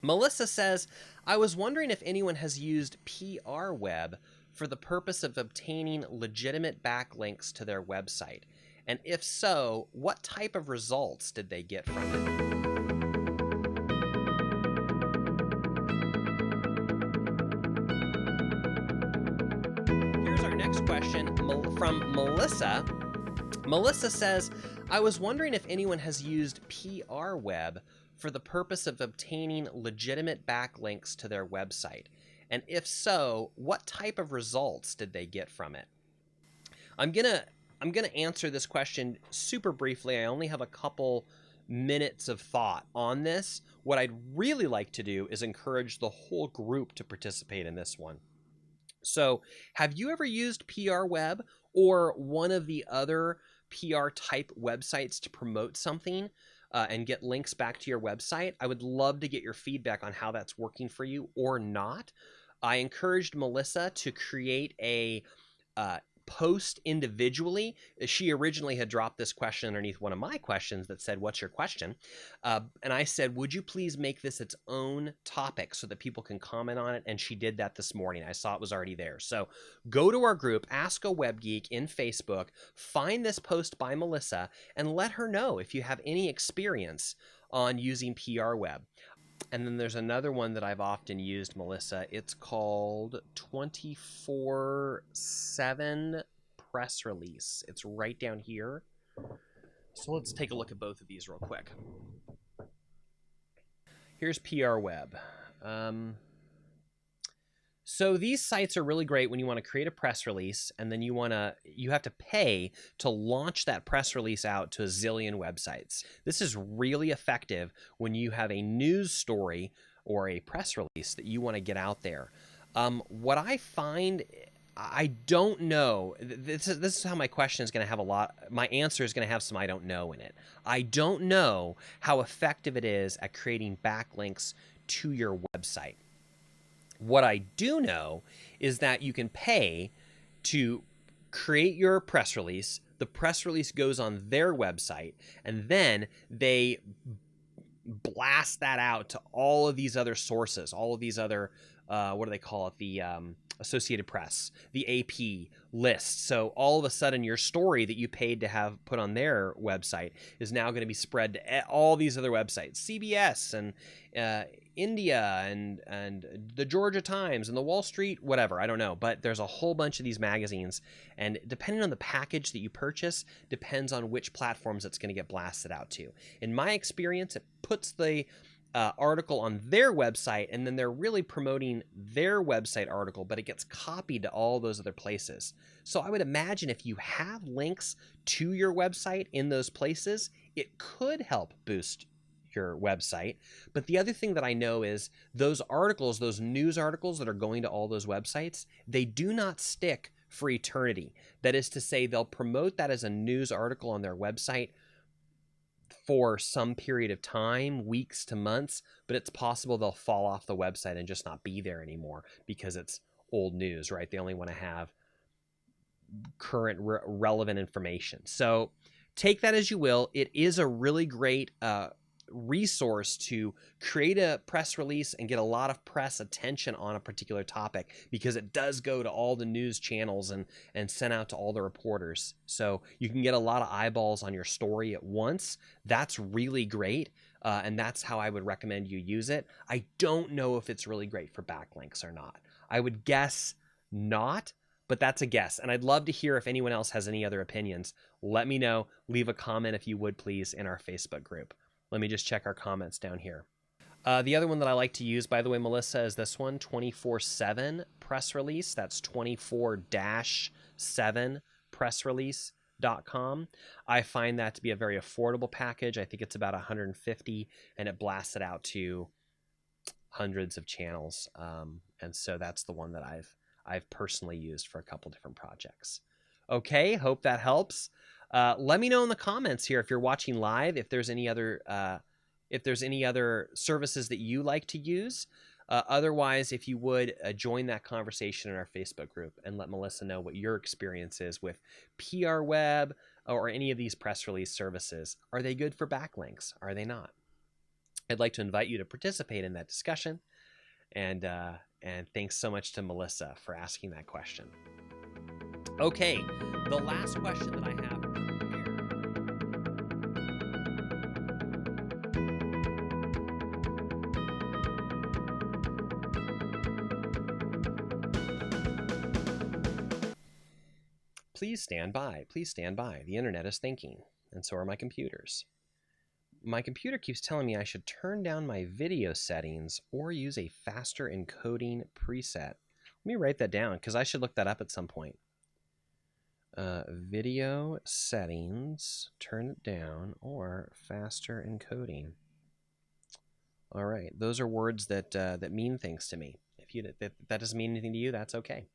Melissa says, I was wondering if anyone has used PR Web for the purpose of obtaining legitimate backlinks to their website. And if so, what type of results did they get from it? Here's our next question from Melissa. Melissa says, I was wondering if anyone has used PR Web for the purpose of obtaining legitimate backlinks to their website. And if so, what type of results did they get from it? I'm gonna answer this question super briefly. I only have a couple minutes of thought on this. What I'd really like to do is encourage the whole group to participate in this one. So, have you ever used PR Web or one of the other PR type websites to promote something and get links back to your website? I would love to get your feedback on how that's working for you or not. I encouraged Melissa to create a post individually. She originally had dropped this question underneath one of my questions that said, what's your question? And I said, would you please make this its own topic so that people can comment on it? And she did that this morning. I saw it was already there. So go to our group, Ask A Web Geek in Facebook, find this post by Melissa, and let her know if you have any experience on using PR Web. And then there's another one that I've often used, Melissa. It's called 24/7 Press Release. It's right down here. So let's take a look at both of these real quick. Here's PR Web. So these sites are really great when you want to create a press release, and then you have to pay to launch that press release out to a zillion websites. This is really effective when you have a news story or a press release that you want to get out there. What I find, I don't know. This is how my question is going to have my answer is going to have some I don't know in it. I don't know how effective it is at creating backlinks to your website. What I do know is that you can pay to create your press release. The press release goes on their website, and then they blast that out to all of these other sources, all of these other, what do they call it? The Associated Press, the AP list. So all of a sudden your story that you paid to have put on their website is now going to be spread to all these other websites, CBS and India and the Georgia Times and the Wall Street, whatever, I don't know. But there's a whole bunch of these magazines, and depending on the package that you purchase, depends on which platforms it's going to get blasted out to. In my experience, it puts the article on their website, and then they're really promoting their website article, but it gets copied to all those other places. So I would imagine if you have links to your website in those places, it could help boost your website. But the other thing that I know is those articles, those news articles that are going to all those websites, they do not stick for eternity. That is to say, they'll promote that as a news article on their website for some period of time, weeks to months, but it's possible they'll fall off the website and just not be there anymore because it's old news, right? They only want to have current relevant information. So take that as you will. It is a really great resource to create a press release and get a lot of press attention on a particular topic, because it does go to all the news channels and sent out to all the reporters. So you can get a lot of eyeballs on your story at once. That's really great. And that's how I would recommend you use it. I don't know if it's really great for backlinks or not. I would guess not, but that's a guess. And I'd love to hear if anyone else has any other opinions. Let me know. Leave a comment if you would, please, in our Facebook group. Let me just check our comments down here. The other one that I like to use, by the way, Melissa, is this one, 24/7 Press Release. That's 24-7 pressrelease.com. I find that to be a very affordable package. I think it's about $150, and it blasts it out to hundreds of channels. And so that's the one that I've personally used for a couple different projects. Okay, hope that helps. Let me know in the comments here if you're watching live, if there's any other services that you like to use. Otherwise, if you would join that conversation in our Facebook group and let Melissa know what your experience is with PR Web or any of these press release services. Are they good for backlinks? Are they not? I'd like to invite you to participate in that discussion. And thanks so much to Melissa for asking that question. Okay, the last question that I have prepared. Please stand by. Please stand by. The internet is thinking, and so are my computers. My computer keeps telling me I should turn down my video settings or use a faster encoding preset. Let me write that down because I should look that up at some point. Video settings, turn it down, or faster encoding. All right, those are words that that mean things to me. If that doesn't mean anything to you, that's okay.